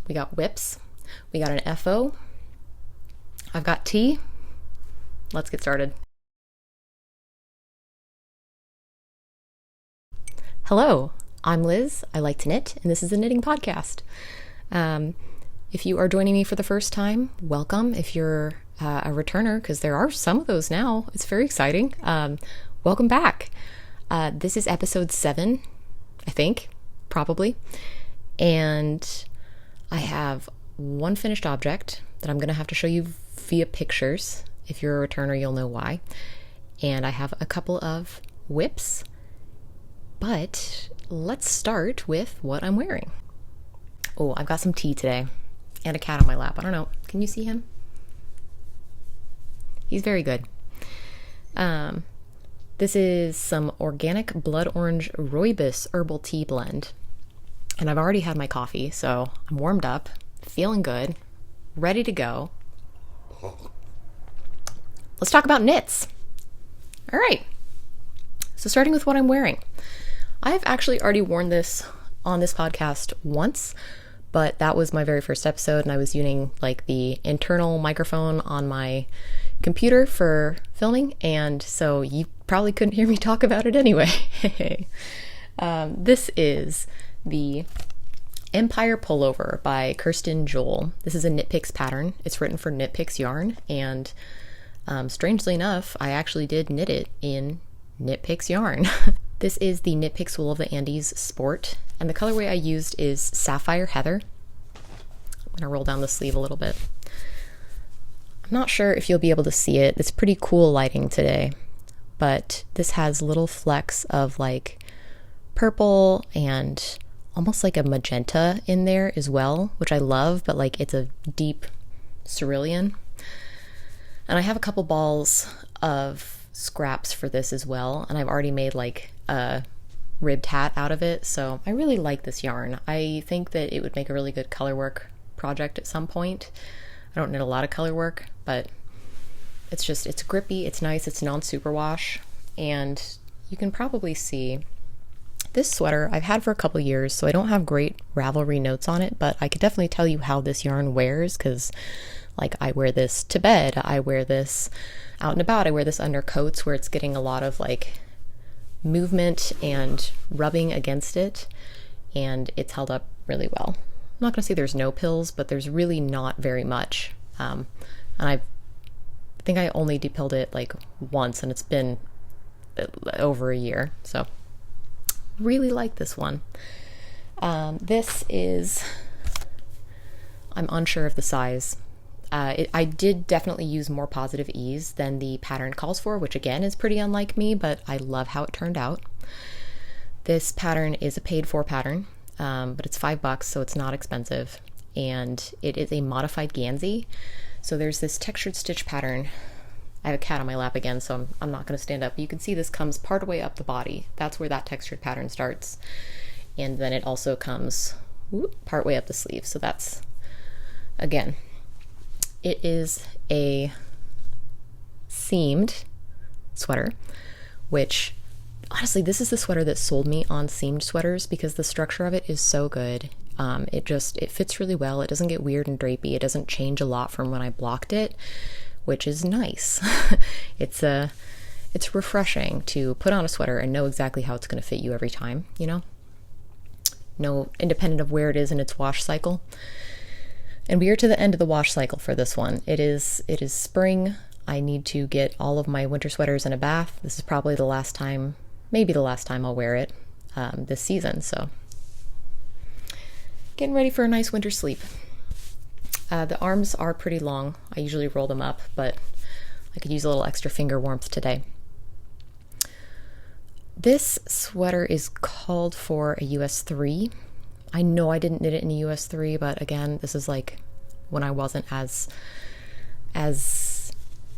We got whips. We got an FO. I've got tea. Let's get started. Hello, I'm Liz. I like to knit, and this is a knitting podcast. If you are joining me for the first time, welcome. If you're a returner, because there are some of those now, it's very exciting. Welcome back. This is episode 7, I think, probably. And I have one finished object that I'm going to have to show you via pictures. If you're a returner, you'll know why. And I have a couple of whips. But let's start with what I'm wearing. Oh, I've got some tea today and a cat on my lap. I don't know. Can you see him? He's very good. This is some organic blood orange rooibos herbal tea blend. And I've already had my coffee, so I'm warmed up, feeling good, ready to go. Let's talk about knits. All right. So starting with what I'm wearing. I've actually already worn this on this podcast once, but that was my very first episode, and I was using like the internal microphone on my computer for filming, and so you probably couldn't hear me talk about it anyway. This is the Empire Pullover by Kirsten. This is a Knitpicks pattern. It's written for Knitpicks yarn, and strangely enough, I actually did knit it in Knitpicks yarn. This is the Knitpicks Wool of the Andes Sport, and the colorway I used is Sapphire Heather. I'm gonna roll down the sleeve a little bit. I'm not sure if you'll be able to see it. It's pretty cool lighting today, but this has little flecks of like purple and almost like a magenta in there as well, which I love, but like it's a deep cerulean. And I have a couple balls of scraps for this as well, and I've already made like a ribbed hat out of it, so I really like this yarn. I think that it would make a really good color work project at some point. I don't knit a lot of color work, but it's grippy, it's nice, it's non-superwash, and you can probably see this sweater I've had for a couple years, so I don't have great Ravelry notes on it, but I could definitely tell you how this yarn wears, because like I wear this to bed, I wear this out and about, I wear this under coats where it's getting a lot of like movement and rubbing against it, and it's held up really well. I'm not gonna say there's no pills, but there's really not very much. And I think I only depilled it like once, and it's been over a year, so really like this one. This is, I'm unsure of the size. I did definitely use more positive ease than the pattern calls for, which again is pretty unlike me, but I love how it turned out. This pattern is a paid for pattern, but it's $5, so it's not expensive, and it is a modified Gansey. So there's this textured stitch pattern. I have a cat on my lap again, so I'm not going to stand up. But you can see this comes part way up the body. That's where that textured pattern starts. And then it also comes part way up the sleeve. So that's, again, it is a seamed sweater, which honestly, this is the sweater that sold me on seamed sweaters because the structure of it is so good. It fits really well. It doesn't get weird and drapey. It doesn't change a lot from when I blocked it, which is nice. It's refreshing to put on a sweater and know exactly how it's going to fit you every time, you know? No, independent of where it is in its wash cycle. And we are to the end of the wash cycle for this one. It is spring. I need to get all of my winter sweaters in a bath. This is probably the last time, maybe the last time I'll wear it this season. So getting ready for a nice winter sleep. The arms are pretty long. I usually roll them up, but I could use a little extra finger warmth today. This sweater is called for a US 3. I know I didn't knit it in a US 3, but again, this is like when I wasn't as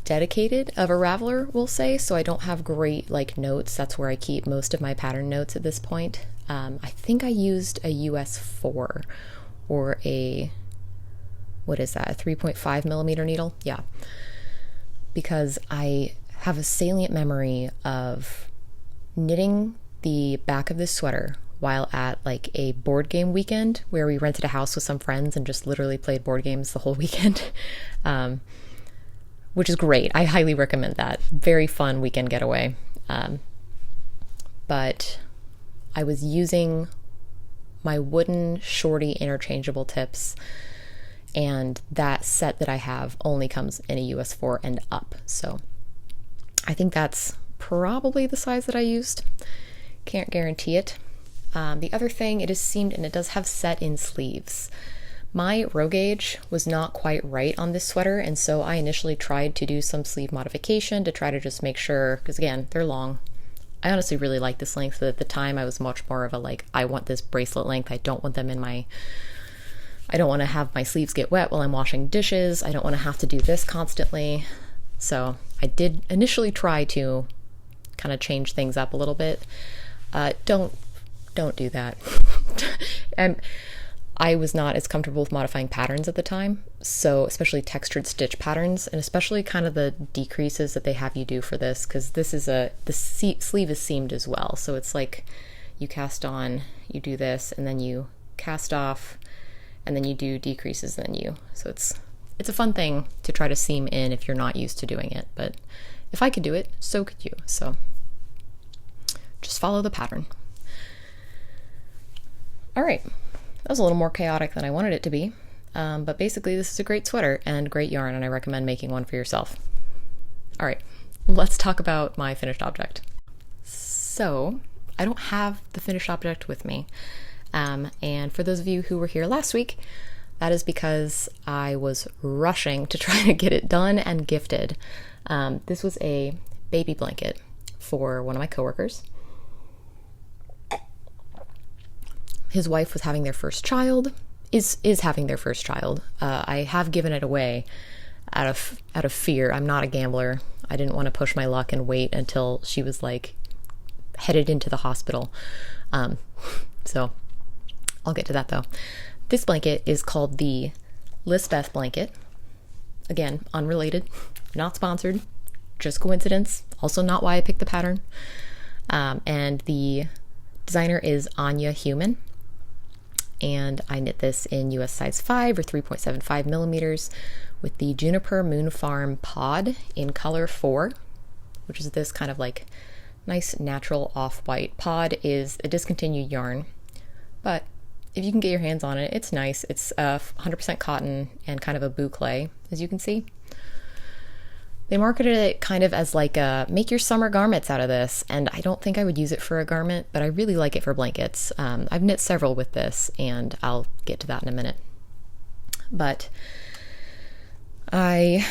dedicated of a raveler, we'll say, so I don't have great like notes. That's where I keep most of my pattern notes at this point. I think I used a US 4 or a, what is that, a 3.5 millimeter needle? Yeah, because I have a salient memory of knitting the back of this sweater while at like a board game weekend where we rented a house with some friends and just literally played board games the whole weekend, which is great. I highly recommend that. Very fun weekend getaway. But I was using my wooden shorty interchangeable tips, and that set that I have only comes in a US 4 and up. So I think that's probably the size that I used. Can't guarantee it. The other thing, it is seamed and it does have set-in sleeves. My row gauge was not quite right on this sweater, and so I initially tried to do some sleeve modification to try to just make sure, because again, they're long. I honestly really like this length, but at the time I was much more of a like, I want this bracelet length. I don't want them in my, I don't want to have my sleeves get wet while I'm washing dishes. I don't want to have to do this constantly. So I did initially try to kind of change things up a little bit. Don't do that. I was not as comfortable with modifying patterns at the time, so especially textured stitch patterns, and especially kind of the decreases that they have you do for this, because this is the sleeve is seamed as well, so it's like you cast on, you do this, and then you cast off, and then you do decreases, and then so it's a fun thing to try to seam in if you're not used to doing it, but if I could do it, so could you. So just follow the pattern. All right. That was a little more chaotic than I wanted it to be, but basically this is a great sweater and great yarn, and I recommend making one for yourself. All right, let's talk about my finished object. So I don't have the finished object with me, and for those of you who were here last week, that is because I was rushing to try to get it done and gifted. This was a baby blanket for one of my coworkers. His wife was having their first child, is having their first child. I have given it away out of fear. I'm not a gambler. I didn't want to push my luck and wait until she was like headed into the hospital. So I'll get to that though. This blanket is called the Lisbeth blanket. Again, unrelated, not sponsored, just coincidence. Also not why I picked the pattern. And the designer is Anja Heumann. And I knit this in US size 5 or 3.75 millimeters with the Juniper Moon Farm pod in color 4, which is this kind of like nice natural off-white. Pod is a discontinued yarn, but if you can get your hands on it, it's nice. It's 100% cotton and kind of a boucle, as you can see. They marketed it kind of as like a make your summer garments out of this, and I don't think I would use it for a garment, but I really like it for blankets. I've knit several with this, and I'll get to that in a minute. But I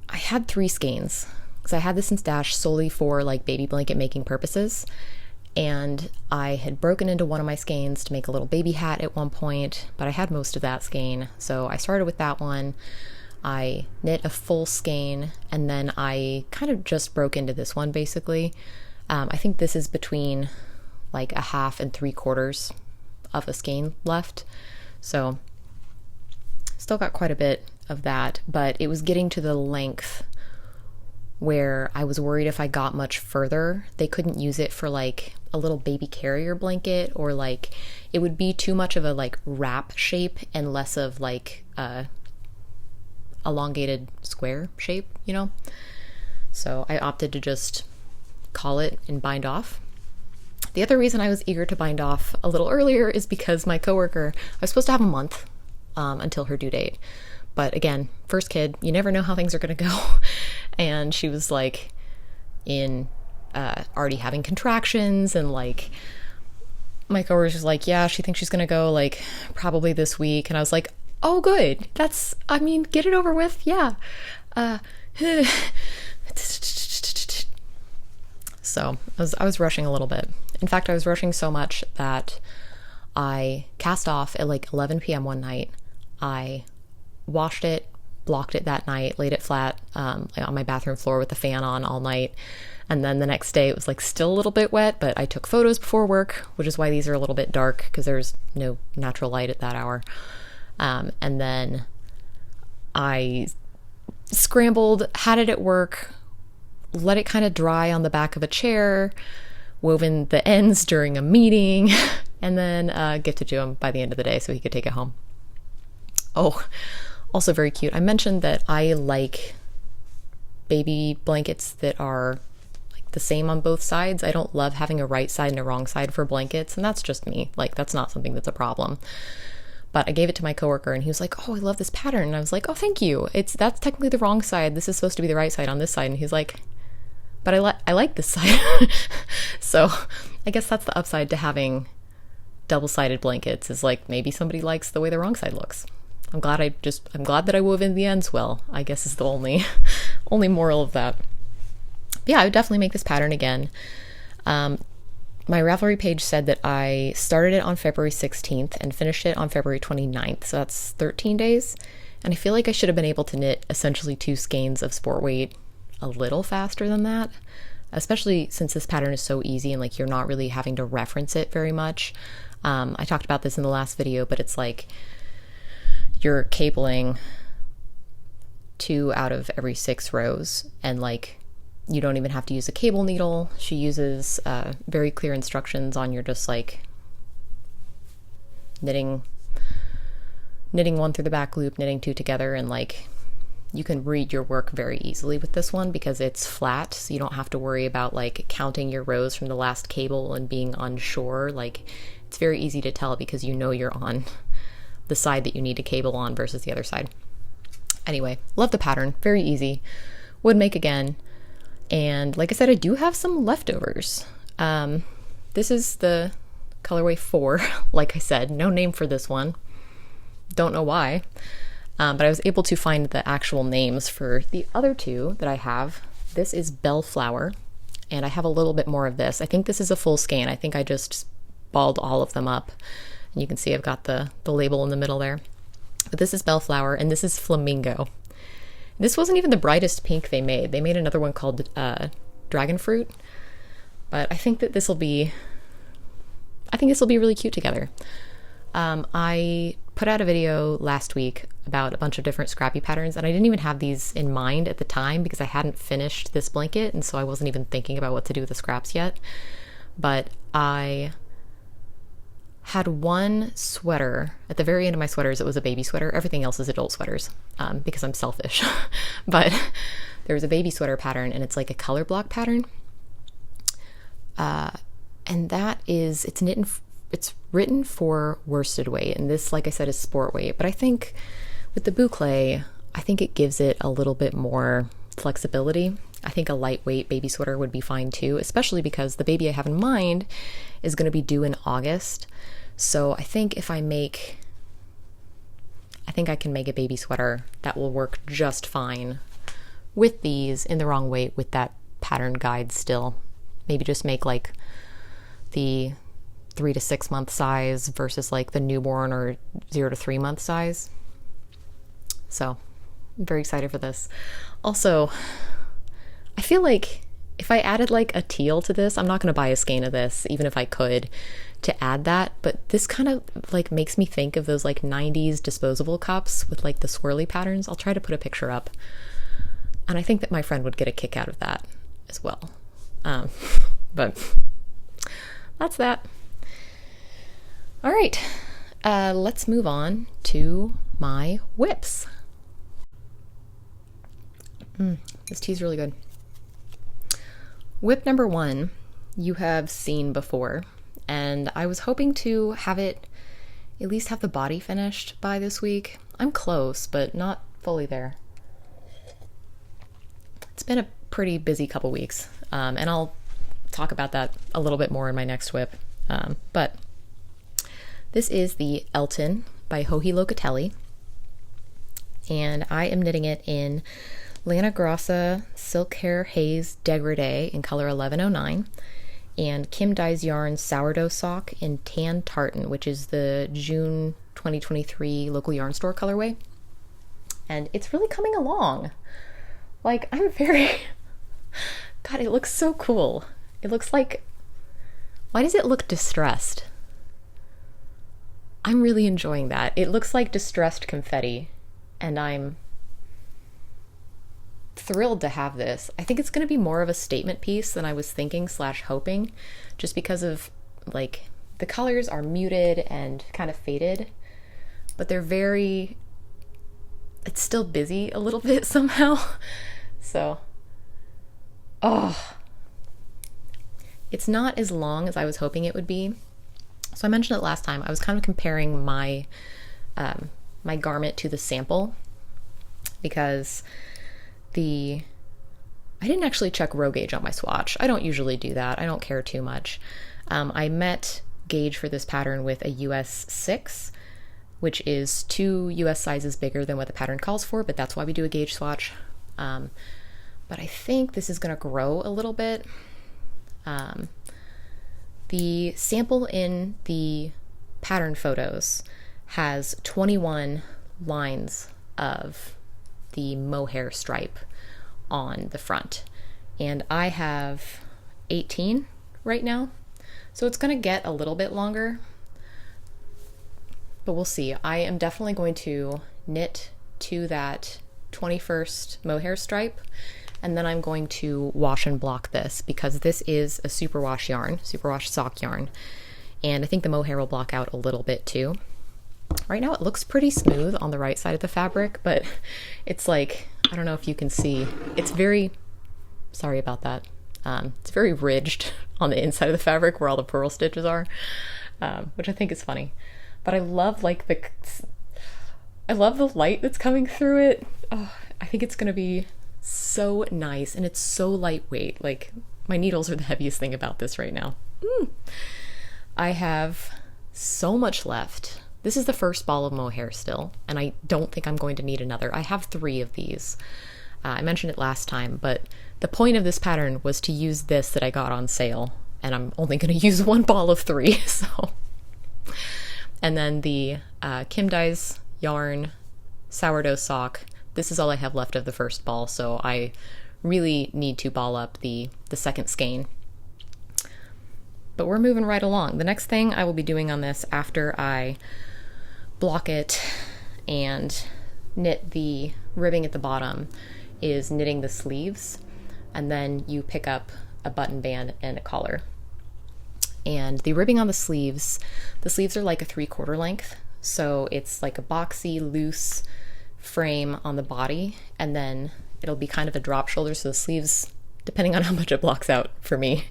had 3 skeins, because I had this in stash solely for like baby blanket making purposes, and I had broken into one of my skeins to make a little baby hat at one point, but I had most of that skein, so I started with that one. I knit a full skein, and then I kind of just broke into this one basically. I think this is between like a half and 3/4 of a skein left. So still got quite a bit of that, but it was getting to the length where I was worried if I got much further, they couldn't use it for like a little baby carrier blanket, or like it would be too much of a like wrap shape and less of like elongated square shape, you know? So I opted to just call it and bind off. The other reason I was eager to bind off a little earlier is because my coworker, I was supposed to have a month until her due date. But again, first kid, you never know how things are going to go. And she was like already having contractions, and like my coworker was like, yeah, she thinks she's going to go like probably this week. And I was like, oh, good. Get it over with. Yeah. So I was rushing a little bit. In fact, I was rushing so much that I cast off at like 11 p.m. one night. I washed it, blocked it that night, laid it flat on my bathroom floor with the fan on all night. And then the next day it was like still a little bit wet, but I took photos before work, which is why these are a little bit dark, because there's no natural light at that hour. And then I scrambled, had it at work, let it kind of dry on the back of a chair, woven the ends during a meeting, and then gifted to him by the end of the day so he could take it home. Oh, also very cute. I mentioned that I like baby blankets that are like the same on both sides. I don't love having a right side and a wrong side for blankets, and that's just me. Like, that's not something that's a problem. But I gave it to my coworker and he was like, "Oh, I love this pattern." And I was like, "Oh, thank you. That's technically the wrong side. This is supposed to be the right side on this side." And he's like, "But I like this side." So I guess that's the upside to having double-sided blankets, is like maybe somebody likes the way the wrong side looks. I'm glad that I wove in the ends well, I guess, is the only moral of that. But yeah, I would definitely make this pattern again. My Ravelry page said that I started it on February 16th and finished it on February 29th, so that's 13 days. And I feel like I should have been able to knit essentially 2 skeins of sport weight a little faster than that, especially since this pattern is so easy and like you're not really having to reference it very much. I talked about this in the last video, but it's like you're cabling 2 out of every 6 rows, and like you don't even have to use a cable needle. She uses very clear instructions on your just like knitting 1 through the back loop, knitting 2 together, and like you can read your work very easily with this one because it's flat, so you don't have to worry about like counting your rows from the last cable and being unsure. Like, it's very easy to tell because you know you're on the side that you need to cable on versus the other side. Anyway, love the pattern, very easy, would make again. And like I said, I do have some leftovers. This is the colorway 4. Like I said, no name for this one, don't know why, but I was able to find the actual names for the other 2 that I have. This is Bellflower, and I have a little bit more of this. I think this is a full skein. I think I just balled all of them up, and you can see I've got the label in the middle there. But this is Bellflower, and this is Flamingo. This wasn't even the brightest pink they made. They made another one called Dragon Fruit, but I think this will be really cute together. I put out a video last week about a bunch of different scrappy patterns, and I didn't even have these in mind at the time because I hadn't finished this blanket, and so I wasn't even thinking about what to do with the scraps yet. But I had one sweater at the very end of my sweaters. It was a baby sweater. Everything else is adult sweaters, because I'm selfish. But there was a baby sweater pattern, and it's like a color block pattern. And that is, it's written for worsted weight, and this, like I said, is sport weight. But I think with the boucle, I think it gives it a little bit more flexibility. I think a lightweight baby sweater would be fine too, especially because the baby I have in mind is going to be due in August. So I think I can make a baby sweater that will work just fine with these in the wrong weight with that pattern guide still. Maybe just make like the 3 to 6 month size versus like the newborn or 0 to 3 month size. So I'm very excited for this. Also, I feel like if I added like a teal to this, I'm not going to buy a skein of this, even if I could, to add that. But this kind of like makes me think of those like 90s disposable cups with like the swirly patterns. I'll try to put a picture up. And I think that my friend would get a kick out of that as well. But that's that. All right, let's move on to my whips. This tea is really good. Whip number 1, you have seen before, and I was hoping to have it, at least have the body finished by this week. I'm close, but not fully there. It's been a pretty busy couple weeks, and I'll talk about that a little bit more in my next whip. But this is the Elton by Locatelli, and I am knitting it in Lana Grossa Silkhair Haze Degrade in color 1109, and Kim Dye's Yarn Sourdough Sock in Tan Tartan, which is the June 2023 local yarn store colorway. And it's really coming along. Like, I'm very... God, it looks so cool. It looks like... Why does it look distressed? I'm really enjoying that. It looks like distressed confetti, and I'm thrilled to have this. I think it's going to be more of a statement piece than I was thinking / hoping, just because of like the colors are muted and kind of faded, but they're very, it's still busy a little bit somehow. So, it's not as long as I was hoping it would be. So I mentioned it last time. I was kind of comparing my my garment to the sample, because I didn't actually check row gauge on my swatch. I don't usually do that. I don't care too much. I met gauge for this pattern with a US 6, which is 2 US sizes bigger than what the pattern calls for, but that's why we do a gauge swatch. But I think this is going to grow a little bit. The sample in the pattern photos has 21 lines of the mohair stripe on the front, and I have 18 right now, so it's going to get a little bit longer, but we'll see. I am definitely going to knit to that 21st mohair stripe, and then I'm going to wash and block this, because this is a superwash yarn, superwash sock yarn, and I think the mohair will block out a little bit too. Right now it looks pretty smooth on the right side of the fabric, but it's like, I don't know if you can see, it's very, sorry about that, it's very ridged on the inside of the fabric where all the purl stitches are, which I think is funny. But I love like I love the light that's coming through it. Oh, I think it's gonna be so nice, and it's so lightweight. Like, my needles are the heaviest thing about this right now. I have so much left. This is the first ball of mohair still, and I don't think I'm going to need another. I have 3 of these. I mentioned it last time, but the point of this pattern was to use this that I got on sale, and I'm only going to use 1 ball of 3, so. And then the Kim Dye's yarn sourdough sock. This is all I have left of the first ball, so I really need to ball up the second skein. But we're moving right along. The next thing I will be doing on this after I block it and knit the ribbing at the bottom is knitting the sleeves, and then you pick up a button band and a collar. And the ribbing on the sleeves are like a 3/4 length, so it's like a boxy, loose frame on the body, and then it'll be kind of a drop shoulder, so the sleeves, depending on how much it blocks out for me,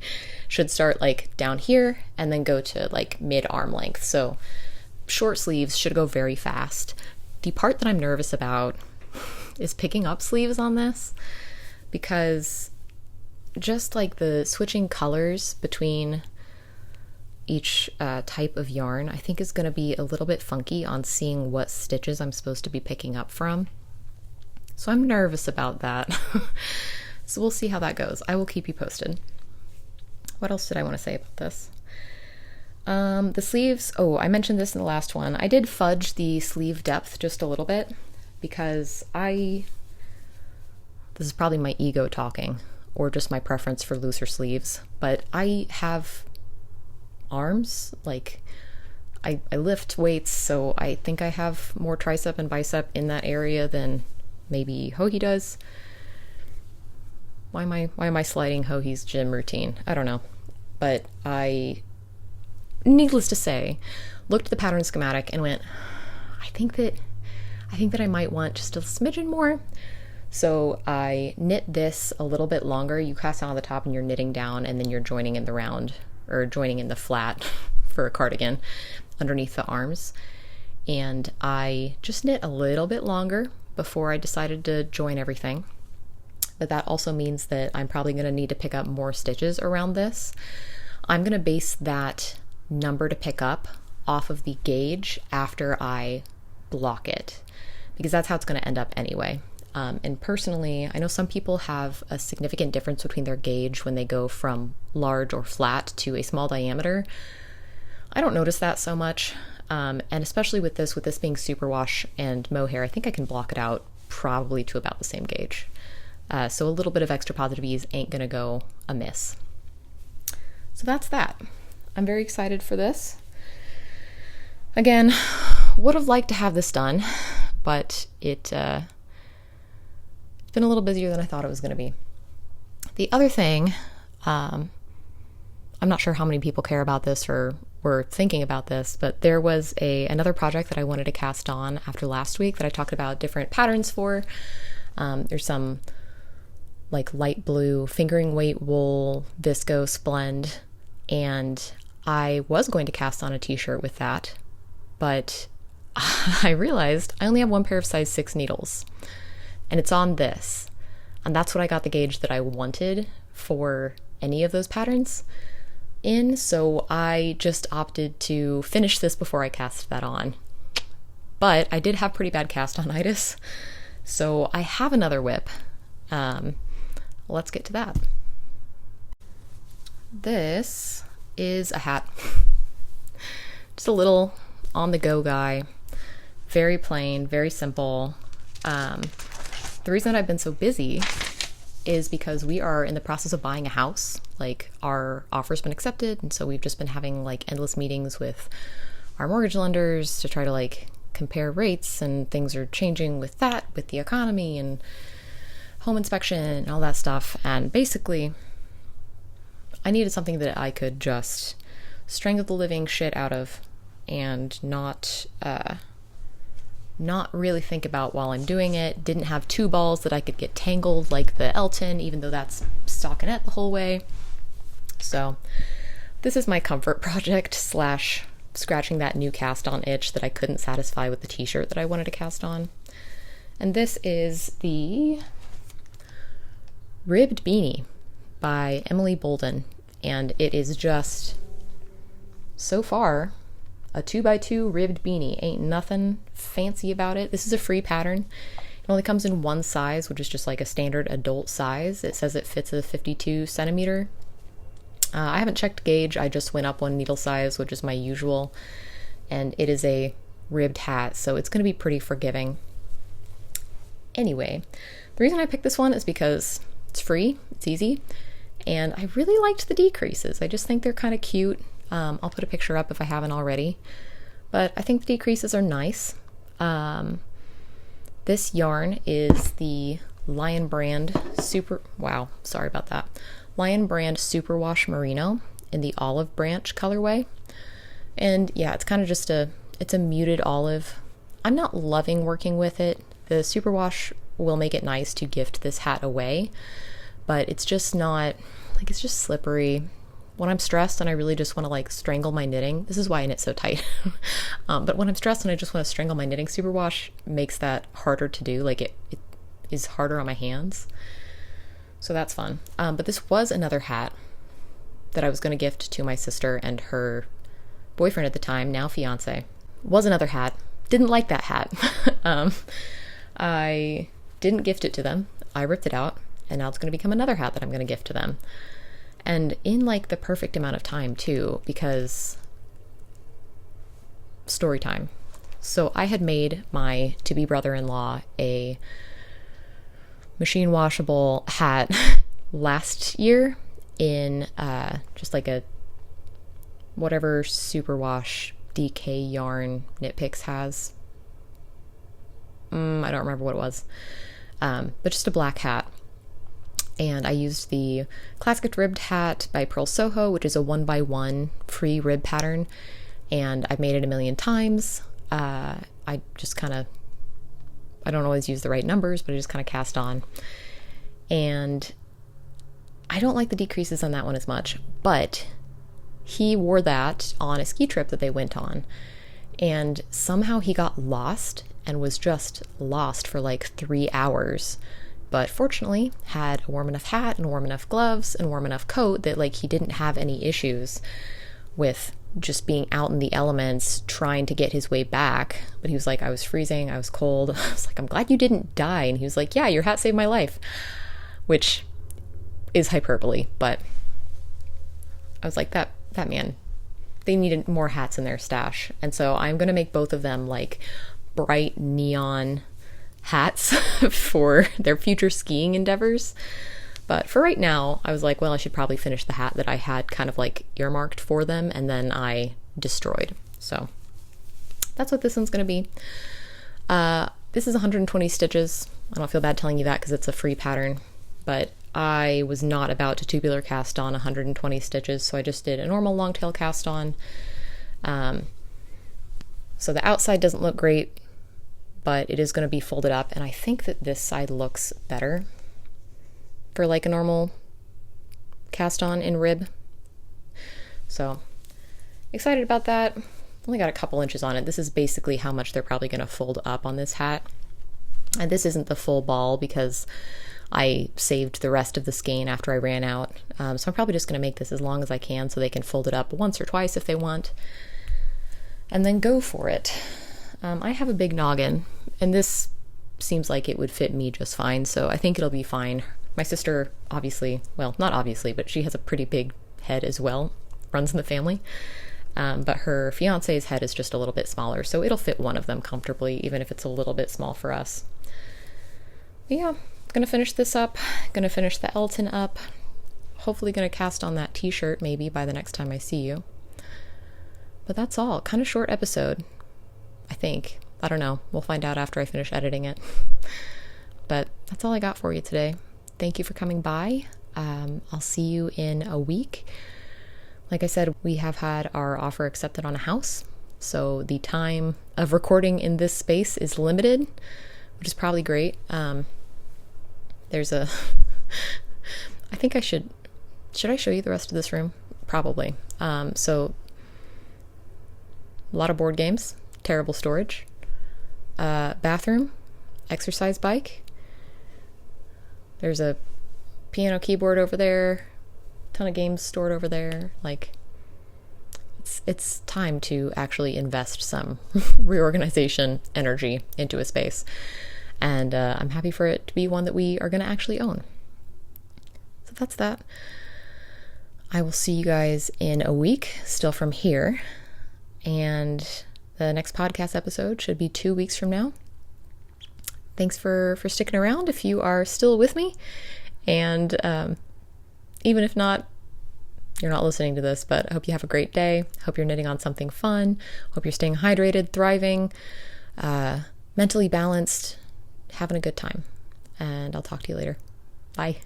should start like down here and then go to like mid-arm length. So short sleeves should go very fast. The part that I'm nervous about is picking up sleeves on this, because just like the switching colors between each type of yarn, I think is going to be a little bit funky on seeing what stitches I'm supposed to be picking up from. So I'm nervous about that. So we'll see how that goes. I will keep you posted. What else did I want to say about this? The sleeves, I mentioned this in the last one. I did fudge the sleeve depth just a little bit, because this is probably my ego talking, or just my preference for looser sleeves, but I have arms, like I lift weights, so I think I have more tricep and bicep in that area than maybe Hohi does. Why am I sliding Hohi's gym routine? I don't know. But I, needless to say, looked at the pattern schematic and went, I think that I might want just a smidgen more. So I knit this a little bit longer. You cast down on the top and you're knitting down, and then you're joining in the round, or joining in the flat for a cardigan underneath the arms. And I just knit a little bit longer before I decided to join everything. But that also means that I'm probably going to need to pick up more stitches around this. I'm going to base that number to pick up off of the gauge after I block it, because that's how it's going to end up anyway. And personally, I know some people have a significant difference between their gauge when they go from large or flat to a small diameter. I don't notice that so much. And especially with this being superwash and mohair, I think I can block it out probably to about the same gauge. So a little bit of extra positive ease ain't gonna go amiss. So that's that. I'm very excited for this. Again, would have liked to have this done, but it been a little busier than I thought it was going to be. The other thing, I'm not sure how many people care about this or were thinking about this, but there was another project that I wanted to cast on after last week that I talked about different patterns for. There's some like light blue fingering weight wool viscose blend, and I was going to cast on a t-shirt with that, but I realized I only have one pair of size 6 needles, and it's on this, and that's what I got the gauge that I wanted for any of those patterns in, so I just opted to finish this before I cast that on. But I did have pretty bad cast-on-itis, so I have another whip. Let's get to that. This is a hat. Just a little on-the-go guy. Very plain, very simple. The reason I've been so busy is because we are in the process of buying a house. Like, our offer's been accepted, and so we've just been having like endless meetings with our mortgage lenders to try to like compare rates, and things are changing with that, with the economy and home inspection and all that stuff. And basically I needed something that I could just strangle the living shit out of and not really think about while I'm doing it. Didn't have two balls that I could get tangled like the Elton, even though that's stockinette the whole way. So this is my comfort project slash scratching that new cast on itch that I couldn't satisfy with the t-shirt that I wanted to cast on. And this is the Ribbed Beanie by Emily Bolduan, and it is just, so far, a 2x2 ribbed beanie. Ain't nothing fancy about it. This is a free pattern. It only comes in one size, which is just like a standard adult size. It says it fits a 52 centimeter. I haven't checked gauge. I just went up one needle size, which is my usual, and it is a ribbed hat, so it's going to be pretty forgiving. Anyway, the reason I picked this one is because it's free, it's easy, and I really liked the decreases. I just think they're kind of cute. I'll put a picture up if I haven't already, but I think the decreases are nice. This yarn is the Lion Brand Lion Brand Superwash Merino in the olive branch colorway. And yeah, it's kind of just it's a muted olive. I'm not loving working with it. The Superwash will make it nice to gift this hat away, but it's just not, like, it's just slippery. When I'm stressed and I really just want to like strangle my knitting, this is why I knit so tight. But when I'm stressed and I just want to strangle my knitting, Superwash makes that harder to do. Like it is harder on my hands. So that's fun. But this was another hat that I was going to gift to my sister and her boyfriend at the time, now fiance. Was another hat. Didn't like that hat. I didn't gift it to them. I ripped it out, and now it's going to become another hat that I'm going to gift to them. And in like the perfect amount of time too, because story time. So I had made my to-be brother-in-law a machine washable hat last year in just like a whatever Superwash DK yarn Knitpicks has. I don't remember what it was, but just a black hat. And I used the Classic Ribbed Hat by Pearl Soho, which is a 1x1 free rib pattern, and I've made it a million times. I just kind of, I don't always use the right numbers, but I just kind of cast on. And I don't like the decreases on that one as much, but he wore that on a ski trip that they went on, and somehow he got lost and was just lost for like 3 hours. But fortunately had a warm enough hat and warm enough gloves and warm enough coat that like he didn't have any issues with just being out in the elements trying to get his way back. But he was like, I was freezing, I was cold. I was like, I'm glad you didn't die. And he was like, yeah, your hat saved my life, which is hyperbole, but I was like, that man, they needed more hats in their stash. And so I'm going to make both of them like bright neon hats for their future skiing endeavors. But for right now, I was like, well, I should probably finish the hat that I had kind of like earmarked for them, and then I destroyed. So that's what this one's going to be. This is 120 stitches, I don't feel bad telling you that because it's a free pattern, but I was not about to tubular cast on 120 stitches, so I just did a normal long tail cast on. So the outside doesn't look great, but it is going to be folded up, and I think that this side looks better for like a normal cast on in rib. So excited about that. Only got a couple inches on it. This is basically how much they're probably going to fold up on this hat. And this isn't the full ball because I saved the rest of the skein after I ran out. So I'm probably just going to make this as long as I can so they can fold it up once or twice if they want. And then go for it. I have a big noggin, and this seems like it would fit me just fine, so I think it'll be fine. My sister, obviously, well, not obviously, but she has a pretty big head as well, runs in the family. But her fiance's head is just a little bit smaller, so it'll fit one of them comfortably, even if it's a little bit small for us. But yeah, gonna finish this up, gonna finish the Elton up, hopefully gonna cast on that t-shirt maybe by the next time I see you. But that's all. Kind of short episode, I think. I don't know. We'll find out after I finish editing it. But that's all I got for you today. Thank you for coming by. I'll see you in a week. Like I said, we have had our offer accepted on a house, so the time of recording in this space is limited, which is probably great. There's a... I think I should I show you the rest of this room? Probably. So, a lot of board games, terrible storage, bathroom, exercise bike. There's a piano keyboard over there, ton of games stored over there. Like, it's time to actually invest some reorganization energy into a space. And I'm happy for it to be one that we are going to actually own. So that's that. I will see you guys in a week, still from here. And the next podcast episode should be 2 weeks from now. Thanks for sticking around if you are still with me. And even if not, you're not listening to this, but I hope you have a great day. Hope you're knitting on something fun. Hope you're staying hydrated, thriving, mentally balanced, having a good time. And I'll talk to you later. Bye.